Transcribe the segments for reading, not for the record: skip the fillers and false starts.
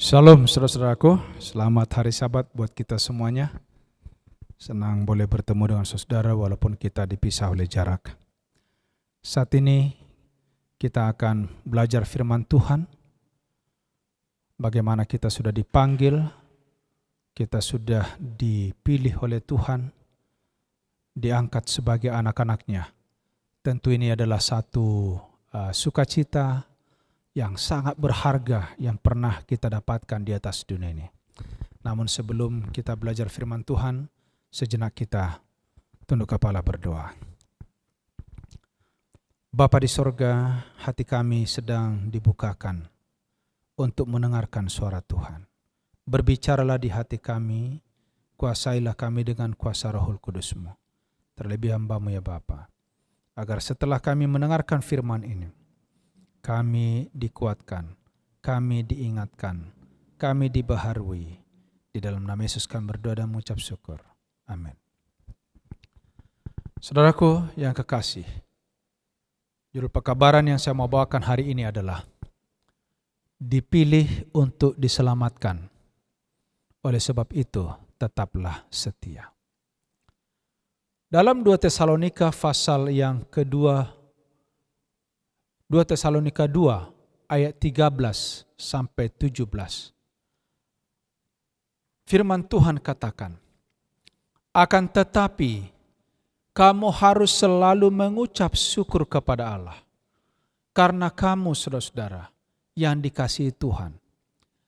Shalom saudara-saudaraku, selamat hari Sabat buat kita semuanya. Senang boleh bertemu dengan saudara walaupun kita dipisah oleh jarak. Saat ini kita akan belajar firman Tuhan. Bagaimana kita sudah dipanggil, kita sudah dipilih oleh Tuhan, diangkat sebagai anak-anaknya. Tentu ini adalah satu sukacita yang sangat berharga yang pernah kita dapatkan di atas dunia ini. Namun sebelum kita belajar firman Tuhan, sejenak kita tunduk kepala berdoa. Bapa di sorga, hati kami sedang dibukakan untuk mendengarkan suara Tuhan. Berbicaralah di hati kami, kuasailah kami dengan kuasa Rohul Kudus-Mu. Terlebih hamba-Mu ya Bapa, agar setelah kami mendengarkan firman ini, kami dikuatkan, kami diingatkan, kami dibaharui. Di dalam nama Yesus kami berdoa dan mengucap syukur. Amin. Saudaraku yang kekasih, judul pekabaran yang saya mau bawakan hari ini adalah dipilih untuk diselamatkan. Oleh sebab itu, tetaplah setia. Dalam 2 Tesalonika pasal yang kedua, 2 Tesalonika 2 ayat 13 sampai 17. Firman Tuhan katakan, akan tetapi kamu harus selalu mengucap syukur kepada Allah, karena kamu saudara-saudara yang dikasihi Tuhan.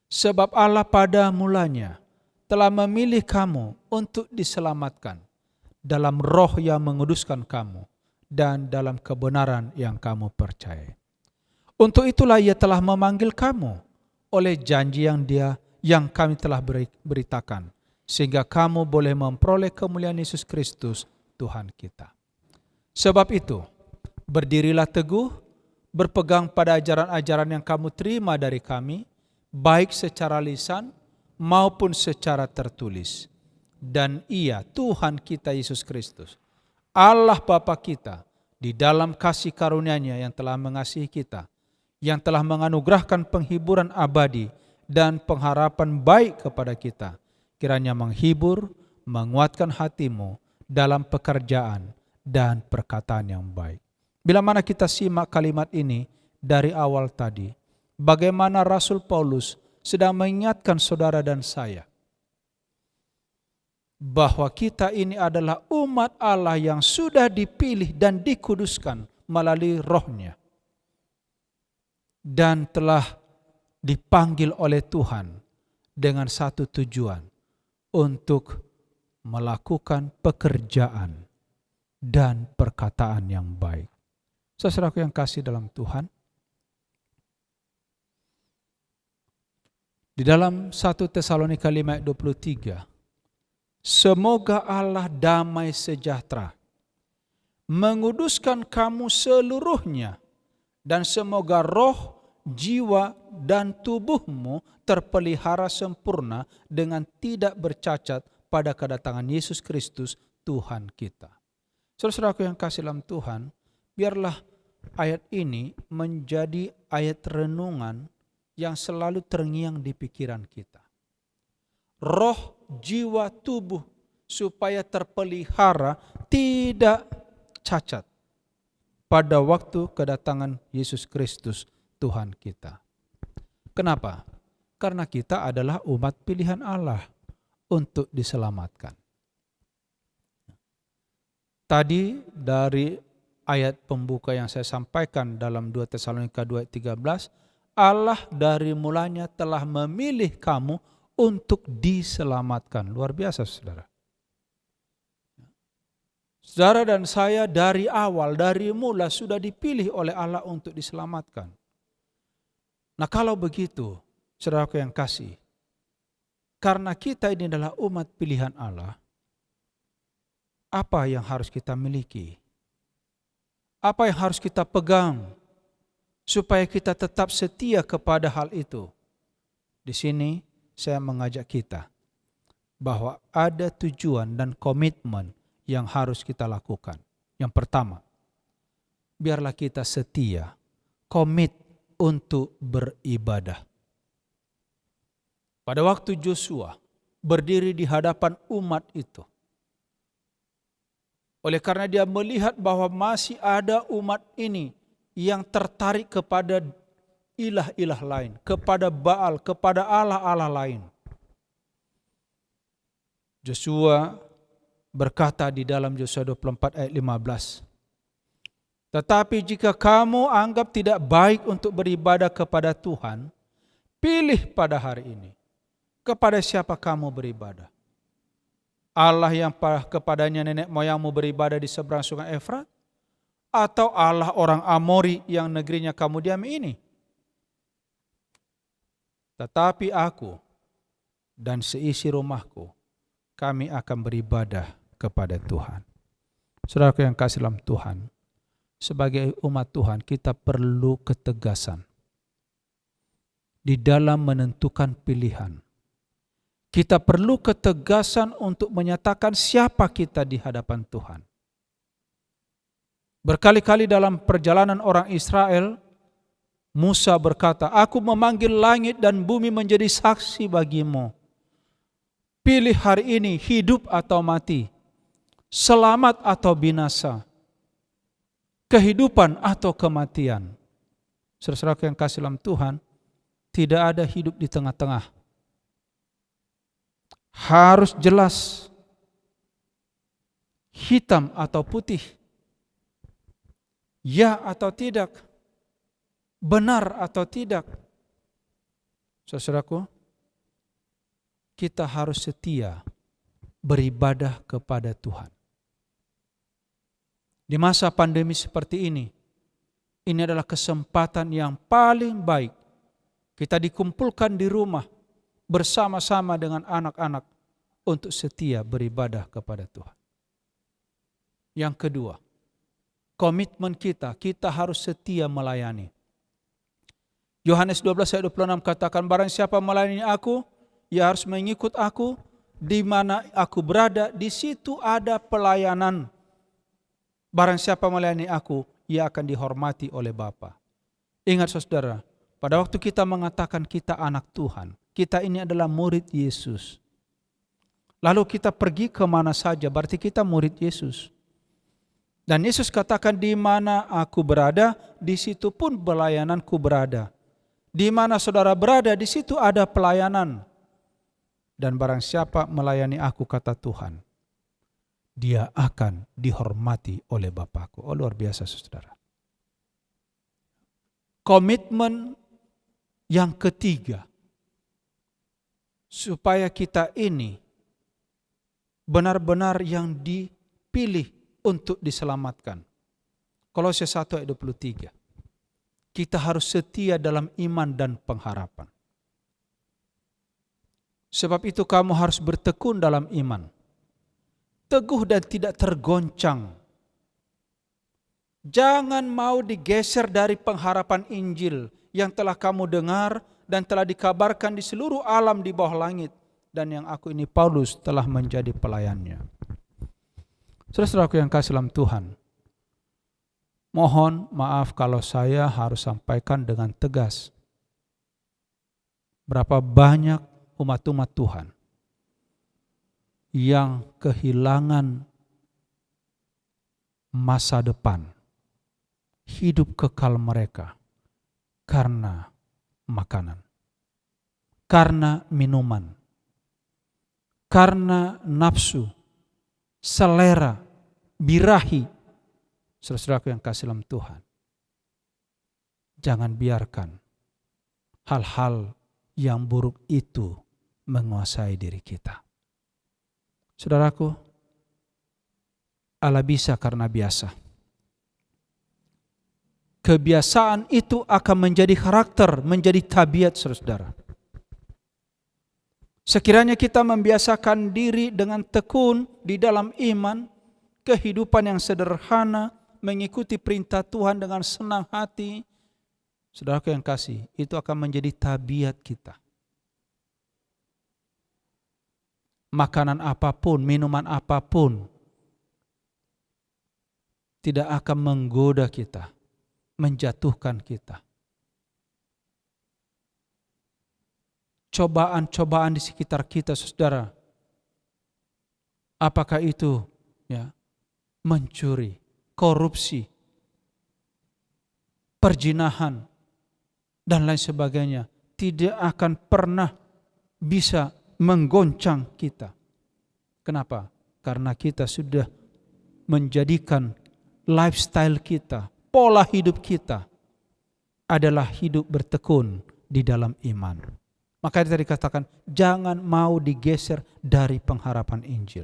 Sebab Allah pada mulanya telah memilih kamu untuk diselamatkan dalam roh yang menguduskan kamu dan dalam kebenaran yang kamu percaya. Untuk itulah Ia telah memanggil kamu oleh janji yang kami telah beritakan, sehingga kamu boleh memperoleh kemuliaan Yesus Kristus Tuhan kita. Sebab itu, berdirilah teguh, berpegang pada ajaran-ajaran yang kamu terima dari kami, baik secara lisan maupun secara tertulis. Dan Ia, Tuhan kita Yesus Kristus, Allah Bapa kita, di dalam kasih karunia-Nya yang telah mengasihi kita, yang telah menganugerahkan penghiburan abadi dan pengharapan baik kepada kita, kiranya menghibur, menguatkan hatimu dalam pekerjaan dan perkataan yang baik. Bila mana kita simak kalimat ini dari awal tadi, bagaimana Rasul Paulus sedang mengingatkan saudara dan saya, bahwa kita ini adalah umat Allah yang sudah dipilih dan dikuduskan melalui roh-Nya, dan telah dipanggil oleh Tuhan dengan satu tujuan, untuk melakukan pekerjaan dan perkataan yang baik. Saudaraku yang kasih dalam Tuhan, di dalam 1 Tesalonika 5 ayat 23, semoga Allah damai sejahtera menguduskan kamu seluruhnya, dan semoga roh, jiwa, dan tubuhmu terpelihara sempurna dengan tidak bercacat pada kedatangan Yesus Kristus Tuhan kita. Saudara-saudaraku yang kasih dalam Tuhan, biarlah ayat ini menjadi ayat renungan yang selalu terngiang di pikiran kita. Roh, jiwa, tubuh supaya terpelihara tidak cacat pada waktu kedatangan Yesus Kristus Tuhan kita. Kenapa? Karena kita adalah umat pilihan Allah untuk diselamatkan. Tadi dari ayat pembuka yang saya sampaikan dalam 2 Tesalonika 2 ayat 13, Allah dari mulanya telah memilih kamu untuk diselamatkan. Luar biasa saudara. Saudara dan saya dari awal, dari mula sudah dipilih oleh Allah untuk diselamatkan. Nah kalau begitu, saudaraku yang kasih, karena kita ini adalah umat pilihan Allah, apa yang harus kita miliki? Apa yang harus kita pegang supaya kita tetap setia kepada hal itu? Di sini saya mengajak kita bahwa ada tujuan dan komitmen yang harus kita lakukan. Yang pertama, biarlah kita setia, komit untuk beribadah. pada waktu Joshua berdiri di hadapan umat itu. Oleh karena dia melihat bahwa masih ada umat ini yang tertarik kepada ilah-ilah lain, kepada Baal, kepada Allah-Allah lain. Joshua berkata di dalam Joshua 24 ayat 15, tetapi jika kamu anggap tidak baik untuk beribadah kepada Tuhan, pilih pada hari ini kepada siapa kamu beribadah. Allah yang kepadanya nenek moyangmu beribadah di seberang sungai Efrat, atau Allah orang Amori yang negerinya kamu diami ini? Tetapi aku dan seisi rumahku, kami akan beribadah kepada Tuhan. Saudaraku yang kasih dalam Tuhan, sebagai umat Tuhan kita perlu ketegasan di dalam menentukan pilihan. Kita perlu ketegasan untuk menyatakan siapa kita di hadapan Tuhan. Berkali-kali dalam perjalanan orang Israel, Musa berkata, aku memanggil langit dan bumi menjadi saksi bagimu. Pilih hari ini hidup atau mati, selamat atau binasa, kehidupan atau kematian. Saudara-saudara yang kasih dalam Tuhan, tidak ada hidup di tengah-tengah. Harus jelas, hitam atau putih, ya atau tidak, benar atau tidak. Saudaraku, kita harus setia beribadah kepada Tuhan. Di masa pandemi seperti ini adalah kesempatan yang paling baik. Kita dikumpulkan di rumah bersama-sama dengan anak-anak untuk setia beribadah kepada Tuhan. Yang kedua, komitmen kita harus setia melayani. Yohanes 12 ayat 26 katakan, barang siapa melayani aku, ia harus mengikut aku, di mana aku berada, di situ ada pelayanan. Barang siapa melayani aku, ia akan dihormati oleh Bapa. Ingat saudara, pada waktu kita mengatakan kita anak Tuhan, kita ini adalah murid Yesus. Lalu kita pergi kemana saja, berarti kita murid Yesus. Dan Yesus katakan, di mana aku berada, di situ pun pelayananku berada. Di mana saudara berada, di situ ada pelayanan. Dan barang siapa melayani aku, kata Tuhan, dia akan dihormati oleh Bapakku. Oh, luar biasa saudara. Komitmen yang ketiga, supaya kita ini benar-benar yang dipilih untuk diselamatkan. Kolose 1 ayat 23. Kita harus setia dalam iman dan pengharapan. Sebab itu kamu harus bertekun dalam iman, teguh dan tidak tergoncang. Jangan mau digeser dari pengharapan Injil yang telah kamu dengar dan telah dikabarkan di seluruh alam di bawah langit, dan yang aku ini Paulus telah menjadi pelayannya. Saudara-saudaraku yang kasih dalam Tuhan, mohon maaf kalau saya harus sampaikan dengan tegas. Berapa banyak umat-umat Tuhan yang kehilangan masa depan, hidup kekal mereka karena makanan, karena minuman, karena nafsu, selera, birahi. Saudara-saudaraku yang kasih dalam Tuhan, jangan biarkan hal-hal yang buruk itu menguasai diri kita. Saudaraku, Allah bisa karena biasa. Kebiasaan itu akan menjadi karakter, menjadi tabiat saudara. Sekiranya kita membiasakan diri dengan tekun di dalam iman, kehidupan yang sederhana, mengikuti perintah Tuhan dengan senang hati, saudaraku yang kasih, itu akan menjadi tabiat kita. Makanan apapun, minuman apapun tidak akan menggoda kita, menjatuhkan kita. cobaan-cobaan di sekitar kita, saudara. Apakah itu mencuri, korupsi, perzinahan, dan lain sebagainya, tidak akan pernah bisa menggoncang kita. Kenapa? Karena kita sudah menjadikan lifestyle kita, pola hidup kita adalah hidup bertekun di dalam iman. Maka tadi dikatakan, jangan mau digeser dari pengharapan Injil.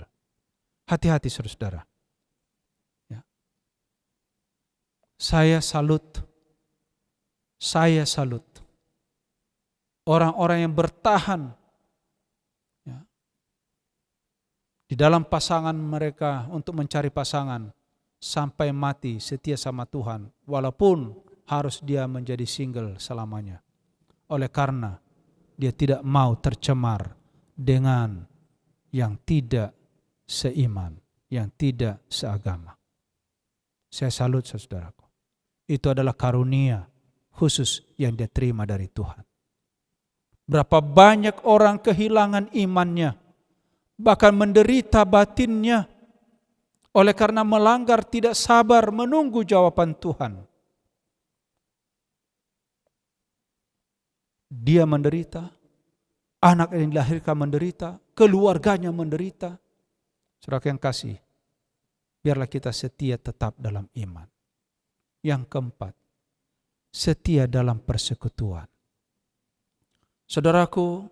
Hati-hati saudara. Ya. Saya salut orang-orang yang bertahan di dalam pasangan mereka untuk mencari pasangan sampai mati setia sama Tuhan, walaupun harus dia menjadi single selamanya. Oleh karena dia tidak mau tercemar dengan yang tidak seiman, yang tidak seagama. Saya salut saudaraku. Itu adalah karunia khusus yang dia terima dari Tuhan. Berapa banyak orang kehilangan imannya, bahkan menderita batinnya oleh karena melanggar, tidak sabar menunggu jawaban Tuhan. Dia menderita, anak yang dilahirkan menderita, keluarganya menderita. Saudara yang kasih, biarlah kita setia tetap dalam iman. Yang keempat, setia dalam persekutuan. Saudaraku,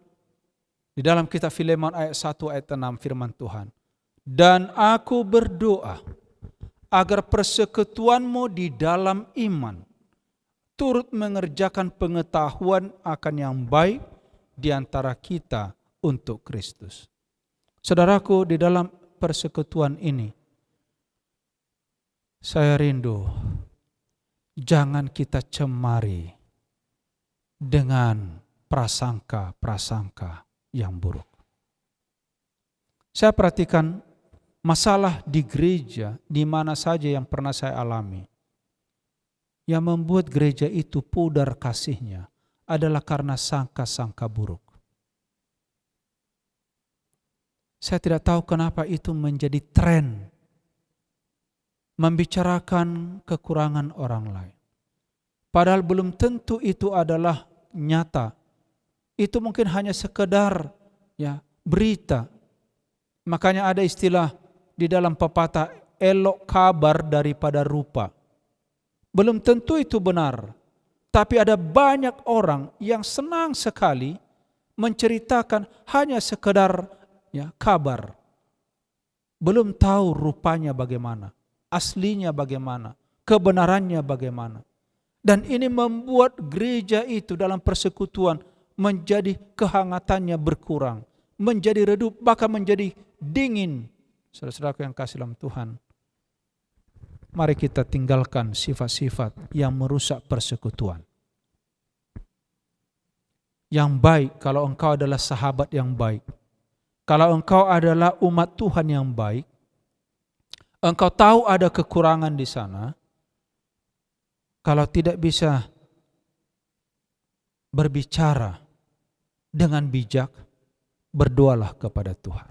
di dalam kitab Filemon ayat 1 ayat 6 firman Tuhan, dan aku berdoa agar persekutuanmu di dalam iman turut mengerjakan pengetahuan akan yang baik di antara kita untuk Kristus. Saudaraku, di dalam persekutuan ini, saya rindu jangan kita cemari dengan prasangka-prasangka yang buruk. Saya perhatikan masalah di gereja di mana saja yang pernah saya alami. Yang membuat gereja itu pudar kasihnya adalah karena sangka-sangka buruk. Saya tidak tahu kenapa itu menjadi tren membicarakan kekurangan orang lain. Padahal belum tentu itu adalah nyata. Itu mungkin hanya sekedar berita. Makanya ada istilah di dalam pepatah, elok kabar daripada rupa. Belum tentu itu benar. Tapi ada banyak orang yang senang sekali menceritakan hanya sekedar kabar. Belum tahu rupanya bagaimana, aslinya bagaimana, kebenarannya bagaimana. Dan ini membuat gereja itu dalam persekutuan menjadi kehangatannya berkurang, menjadi redup, bahkan menjadi dingin. Saudara-saudaraku yang kasih dalam Tuhan, mari kita tinggalkan sifat-sifat yang merusak persekutuan. Yang baik, kalau engkau adalah sahabat yang baik, kalau engkau adalah umat Tuhan yang baik, engkau tahu ada kekurangan di sana, kalau tidak bisa berbicara dengan bijak, berdoalah kepada Tuhan.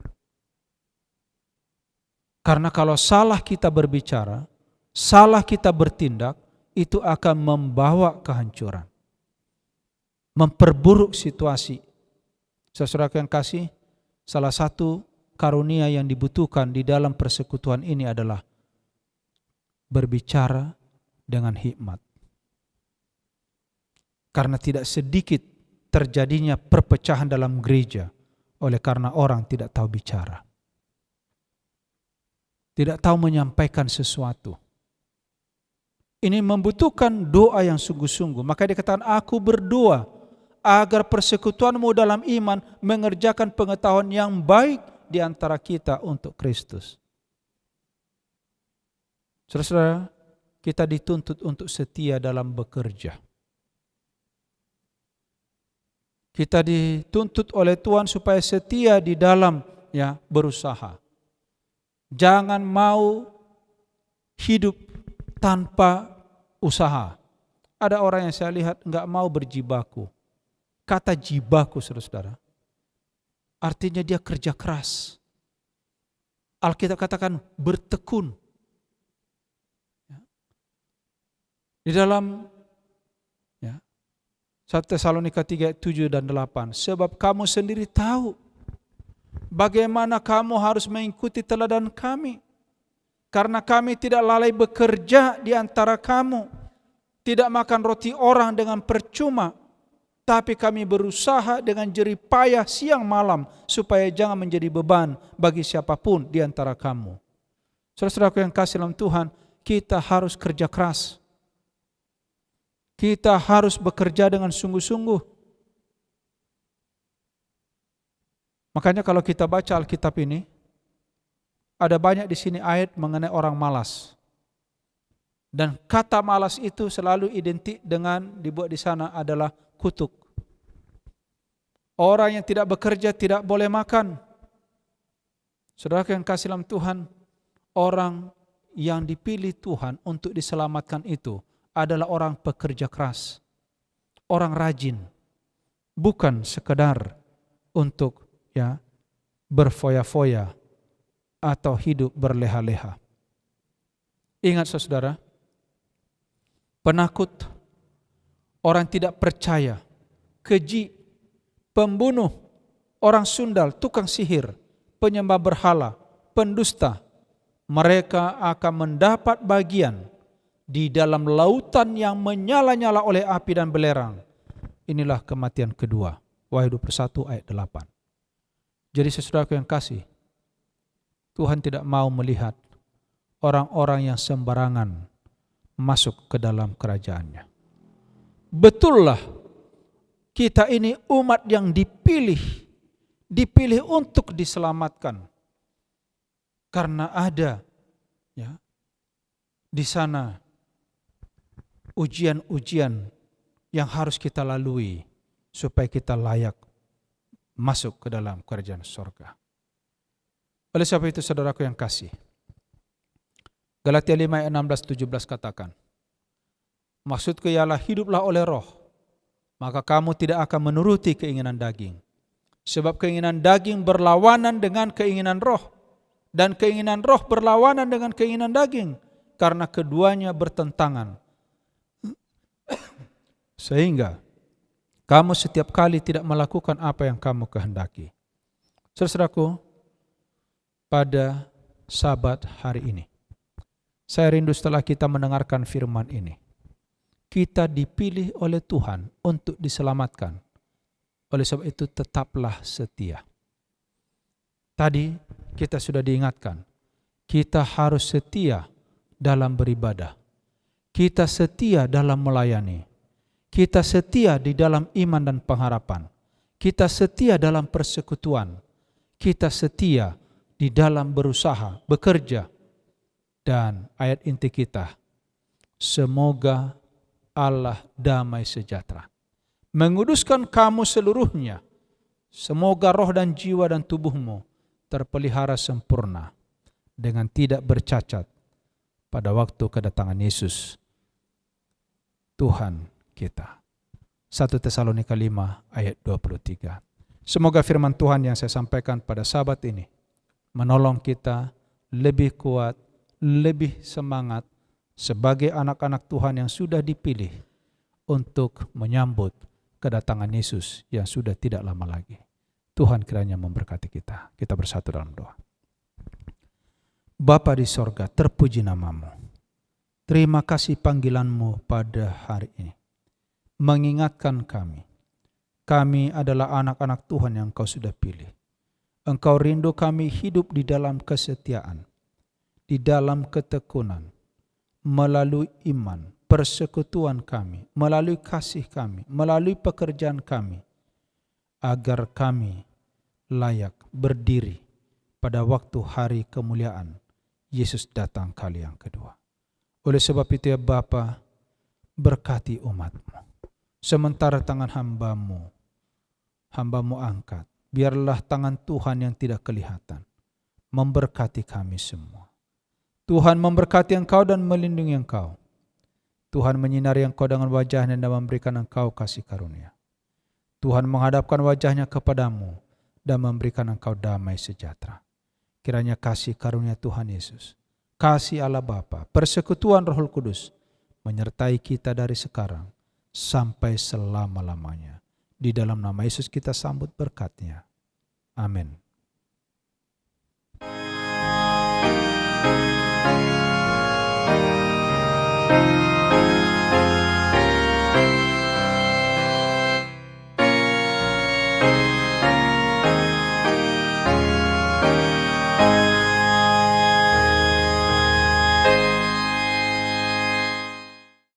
Karena kalau salah kita berbicara, salah kita bertindak, itu akan membawa kehancuran, memperburuk situasi. Saudara yang kasih, salah satu karunia yang dibutuhkan di dalam persekutuan ini adalah berbicara dengan hikmat. Karena tidak sedikit terjadinya perpecahan dalam gereja oleh karena orang tidak tahu bicara, tidak tahu menyampaikan sesuatu. Ini membutuhkan doa yang sungguh-sungguh. Maka dikatakan, aku berdoa agar persekutuanmu dalam iman mengerjakan pengetahuan yang baik di antara kita untuk Kristus. Saudara-saudara, kita dituntut untuk setia dalam bekerja. Kita dituntut oleh Tuhan supaya setia di dalam berusaha. Jangan mau hidup tanpa usaha. Ada orang yang saya lihat enggak mau berjibaku. kata jibaku, saudara-saudara, artinya dia kerja keras. Alkitab katakan bertekun. Di dalam 1 Tesalonika 3, 7 dan 8. Sebab kamu sendiri tahu bagaimana kamu harus mengikuti teladan kami. Karena kami tidak lalai bekerja di antara kamu. Tidak makan roti orang dengan percuma. Tapi kami berusaha dengan jerih payah siang malam. Supaya jangan menjadi beban bagi siapapun di antara kamu. Saudara-saudaraku yang kasih dalam Tuhan, kita harus kerja keras. Kita harus bekerja dengan sungguh-sungguh. Makanya kalau kita baca Alkitab ini, ada banyak di sini ayat mengenai orang malas. Dan kata malas itu selalu identik dengan dibuat di sana adalah kutuk. Orang yang tidak bekerja tidak boleh makan. Saudara yang kasih dalam Tuhan, orang yang dipilih Tuhan untuk diselamatkan itu adalah orang pekerja keras, orang rajin, bukan sekedar untuk berfoya-foya atau hidup berleha-leha. Ingat saudara, penakut, orang tidak percaya, keji, pembunuh, orang sundal, tukang sihir, penyembah berhala, pendusta, mereka akan mendapat bagian di dalam lautan yang menyala-nyala oleh api dan belerang. Inilah kematian kedua. Wahyu 21 ayat 8. Jadi saudaraku yang kasih, Tuhan tidak mau melihat orang-orang yang sembarangan masuk ke dalam kerajaannya. Betullah kita ini umat yang dipilih untuk diselamatkan. Karena ada di sana ujian-ujian yang harus kita lalui supaya kita layak masuk ke dalam kerajaan surga. Oleh sebab itu saudaraku yang kasih, Galatia 5 ayat 16-17 katakan, maksudku ialah hiduplah oleh roh, maka kamu tidak akan menuruti keinginan daging. Sebab keinginan daging berlawanan dengan keinginan roh, dan keinginan roh berlawanan dengan keinginan daging, karena keduanya bertentangan. Sehingga kamu setiap kali tidak melakukan apa yang kamu kehendaki. Saudaraku, pada Sabat hari ini, saya rindu setelah kita mendengarkan firman ini, kita dipilih oleh Tuhan untuk diselamatkan. Oleh sebab itu tetaplah setia. Tadi kita sudah diingatkan, kita harus setia dalam beribadah. Kita setia dalam melayani. Kita setia di dalam iman dan pengharapan. Kita setia dalam persekutuan. Kita setia di dalam berusaha, bekerja. Dan ayat inti kita, semoga Allah damai sejahtera menguduskan kamu seluruhnya. Semoga roh dan jiwa dan tubuhmu terpelihara sempurna dengan tidak bercacat pada waktu kedatangan Yesus Tuhan kita. 1 Tesalonika 5 ayat 23. Semoga firman Tuhan yang saya sampaikan pada Sabat ini menolong kita lebih kuat, lebih semangat sebagai anak-anak Tuhan yang sudah dipilih untuk menyambut kedatangan Yesus yang sudah tidak lama lagi. Tuhan kiranya memberkati kita. Kita bersatu dalam doa. Bapa di sorga, terpuji namamu. Terima kasih panggilanmu pada hari ini. Mengingatkan kami adalah anak-anak Tuhan yang Engkau sudah pilih. Engkau rindu kami hidup di dalam kesetiaan, di dalam ketekunan, melalui iman, persekutuan kami, melalui kasih kami, melalui pekerjaan kami, agar kami layak berdiri pada waktu hari kemuliaan Yesus datang kali yang kedua. Oleh sebab itu ya Bapa, berkati umat-Mu. Sementara tangan hambamu angkat, biarlah tangan Tuhan yang tidak kelihatan memberkati kami semua. Tuhan memberkati engkau dan melindungi engkau. Tuhan menyinari engkau dengan wajahnya dan memberikan engkau kasih karunia. Tuhan menghadapkan wajahnya kepadamu dan memberikan engkau damai sejahtera. Kiranya kasih karunia Tuhan Yesus, kasih Allah Bapa, persekutuan Roh Kudus menyertai kita dari sekarang sampai selama-lamanya. Di dalam nama Yesus kita sambut berkat-Nya. Amin.